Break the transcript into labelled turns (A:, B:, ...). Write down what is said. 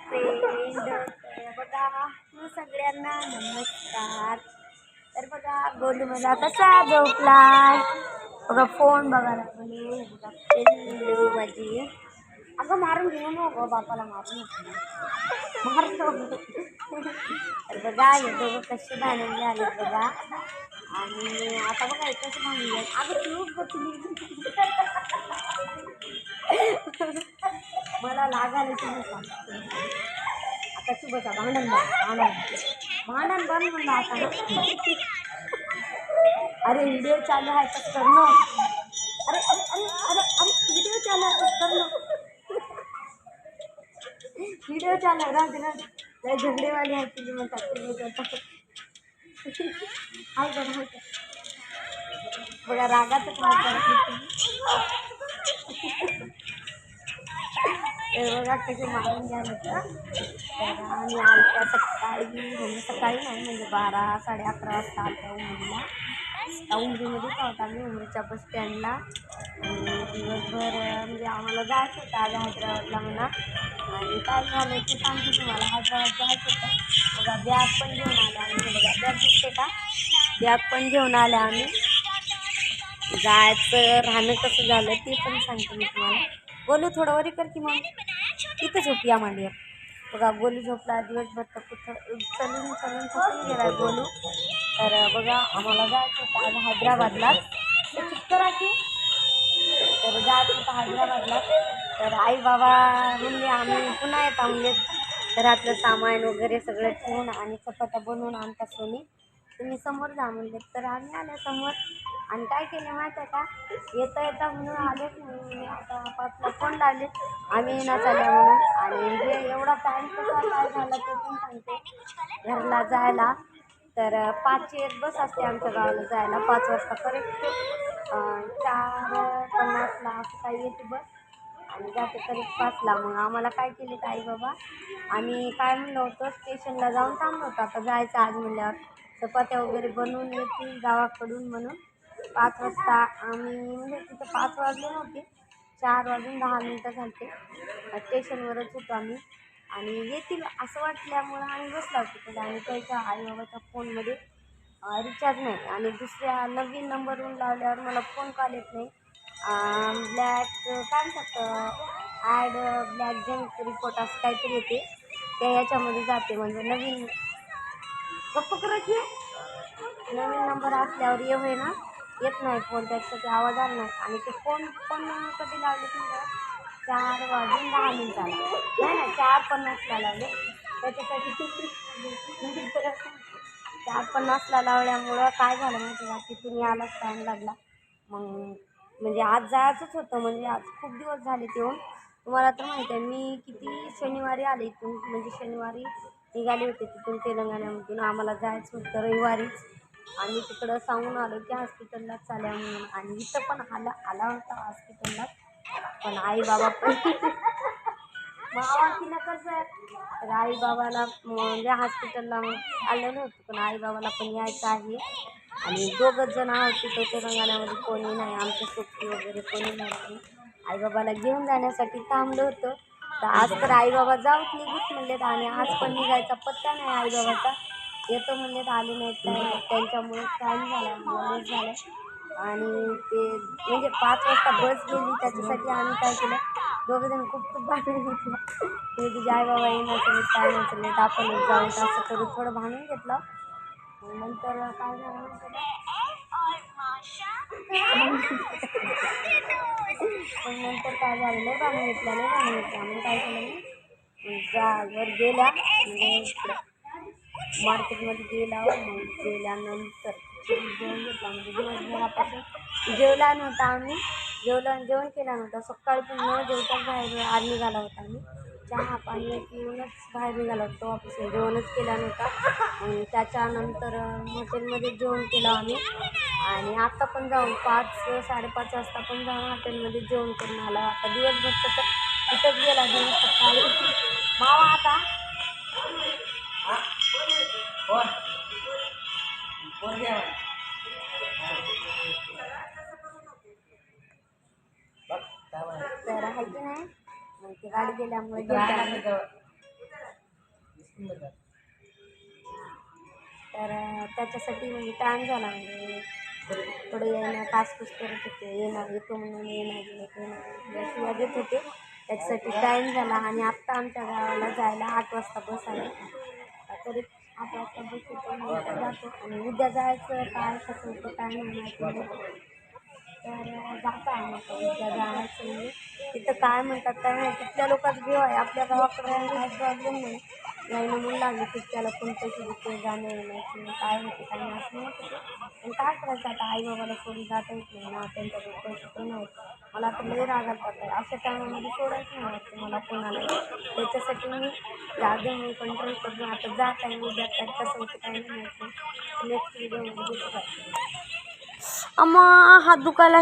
A: Friend. बघा सगळ्यांना नमस्कार. तर बघा गोलू मला कसा झोपलाय बघा, फोन बघा लागले. बघा पिल्लू माझी. अगं मारून घेऊ नको, बापाला मारून मारतो. तर बघा हे दोघं कसे भांडण झाले बघा. आणि आता बघा एकच भांडण. अगं तू मला लागायला तुम्ही सांगतो. आता तू बघा भांडण भांडण बंद म्हणलं आता ना. अरे व्हिडिओ चालू आहे तर करणं. अरे अरे अरे अरे अरे व्हिडिओ चालू आहे तर करणं. व्हिडिओ चालू आहे राहते ना. लय झगडेवाली आहे तुझी म्हणतात हाय बरं हाय बघा रागातच मारतात. तर बघा कसे मारून घ्यायला तर आम्ही आलत्या सकाळी, म्हणजे सकाळी नाही म्हणजे 12 11:30 वाजता आलत्या उमरीला. उमरीमध्येच आहोत आम्ही, उमरीच्या बस स्टँडला. आणि दिवसभर म्हणजे आम्हाला जायचं होतं आज हैदराबादला म्हणा. आणि काय झालं की सांगते तुम्हाला, हैदराबाद जायचं होतं. बघा बॅग पण घेऊन आले आम्ही. बघा बॅग दिसते का, बॅग पण घेऊन आले आम्ही. जायचं राहणं कसं झालं ते पण सांगते मी तुम्हाला. गोलू थोडं वरी कर की मग, इथं झोपूया मांडीवर. बघा गोलू झोपला दिवसभर तर कुठं चलून थकून गेला गोलू. तर बघा आम्हाला जायचं होतं आज हैदराबादला. तर चिक्कर की तर जायचं होतं हैदराबादला. तर आई बाबा म्हणले आम्ही पुन्हा येता म्हणजे घरातलं सामान वगैरे सगळं ठेवून आणि चपात्या बनवून आणता सोनी, तुम्ही समोर जा म्हणले. तर आम्ही आल्या समोर. आणि काय केले माहीत आहे का, येता म्हणून आलेच नाही. आता 5ला फोन लागले आम्ही येणार चालल्या म्हणून. आणि हे एवढा टाईम कसा काय झाला ते पण सांगते घरला जायला. तर 5ची एक बस असते आमच्या गावाला जायला, 5 वाजता करेक्ट. 4:50ला असं काही येते बस आणि जाते करेक्ट 5ला. मग आम्हाला काय केले आई बाबा, आम्ही काय म्हणलं होतं स्टेशनला जाऊन थांबलो होतो. आता जायचं आज म्हणल्यावर चपात्या वगैरे बनवून येतील गावाकडून म्हणून 5 वाजता आम्ही म्हणजे तिथं 5 वाजले नव्हते, 4 वाजून 10 मिनटं झालते. स्टेशनवरच होतो आम्ही. आणि येतील असं वाटल्यामुळं आम्ही बसला होतो तिथं. आणि त्याच्या आईबाबाच्या फोनमध्ये रिचार्ज नाही आणि दुसऱ्या नवीन नंबरवरून लावल्यावर मला फोन कॉल येत नाही. ब्लॅक काय म्हणतात ॲड ब्लॅक जंक रिपोर्ट असं काहीतरी येते, त्या याच्यामध्ये जाते. म्हणजे नवीन गप्प करायची नवीन नंबर असल्यावर ये होय ना, येत नाही फोन, त्याच्यासाठी आवाज आला नाही. आणि ते फोन पण कधी लावले तुमच्या 4 वाजून 10 मिनिटाला नाही ना 4:50ला लावले. त्याच्यासाठी 4:50ला लावल्यामुळं काय झालं माहिती का, तिथून यायलाच टाईम लागला. मग म्हणजे आज जायचंच होतं, म्हणजे आज खूप दिवस झाले येऊन. तुम्हाला तर माहिती आहे मी किती शनिवारी आले इथून, म्हणजे शनिवारी निघाले होते तिथून तेलंगणामधून. आम्हाला जायचं होतं रविवारीच. आम्ही तिकडं सांगून आलो की हॉस्पिटललाच चालल्या म्हणून. आणि इथं पण आला होता हॉस्पिटलला, पण आई बाबा पण मावाची नकल सर. तर आई बाबाला म्हणजे हॉस्पिटलला आलेलं होतं, पण आई बाबाला पण यायचं आहे. आणि 2घंच जण आहोत तिथं तेलंगणामध्ये, कोणी नाही आमच्या सोबती वगैरे कोणी नाही. आई बाबाला घेऊन जाण्यासाठी थांबलं होतं. तर आज तर आई बाबा जाऊच निघूच म्हणलेत. आणि आज पण निघायचा पत्ता नाही आई बाबाचा. येतो म्हणलेत, आले नाहीत काय, त्यांच्यामुळे टाईम झाला लेट झालं. आणि ते म्हणजे 5 वाजता बस गेली त्याच्यासाठी आम्ही काय केलं, 2 जण खूप भांडून घेतलं. ते तुझे आई बाबा येणार चलेत काय नाही चलेत, आपण जाऊन असं करून थोडं भांडून घेतलं. नंतर काय झालं पण नंतर काय झालं, लय भांडून घेतलं म्हणून काय केलं मी वर गेल्या म्हणजे मार्केटमध्ये गेला. मग गेल्यानंतर जेवण घेतला, म्हणजे दिवसभरापासून जेवला नव्हता आम्ही. जेवण केला नव्हता. सकाळी पण न जेवताच बाहेर आज निघाला होता आम्ही. चहा पाणी पिऊनच बाहेर निघाला होतो ऑफिसला, जेवणच केला नव्हता. त्याच्यानंतर हॉटेलमध्ये जेवण केलं आम्ही. आणि आता पण जाऊन 5-5:30 वाजता पण जाऊन हॉटेलमध्ये जेवण करून आला. आता दिवसभर तर तिथंच गेला दिवस सकाळी मावा आता तर आहे की नाही. मग ती गाडी गेल्यामुळे तर त्याच्यासाठी म्हणजे टाईम झाला म्हणजे थोडं येणं कासकूस करत होते येणं येतो म्हणून येणं शिवाय देत होते त्याच्यासाठी टाईम झाला. आणि आत्ता आमच्या गावाला जायला 8 वाजता बस आहे. तरी 8 वाजता बस येतो म्हणून जातो आणि उद्या जायचं काय कसं होतं काय नाही माहिती नाही. तर जातो आम्ही आता उद्या जायचं म्हणजे तिथं काय म्हणतात काय नाही तिथल्या लोकांचं घेऊ आहे. आपल्या गावाकडे काय प्रॉब्लेम नाही. यायला म्हणून लागले तिथल्याला कोण पैसे देते जाणं येण्याची काय होते काय नाही असं म्हणत होते. पण काय करायचं आता आईबाबाला सोडून जाता येत नाही ना त्यांच्याकडे पैसे पण नाही. मला तर लई राग आलता अशा टायमामध्ये सोडायचं नाही वाटतं मला कोणाला. त्याच्यासाठी मी जागे मी कंट्रोल करून आता जात आहे उद्या काय कसं होतं काय नाही माहिती. नेक्स्ट व्हिडिओमध्ये भेटू. अम्मा हात दुखायला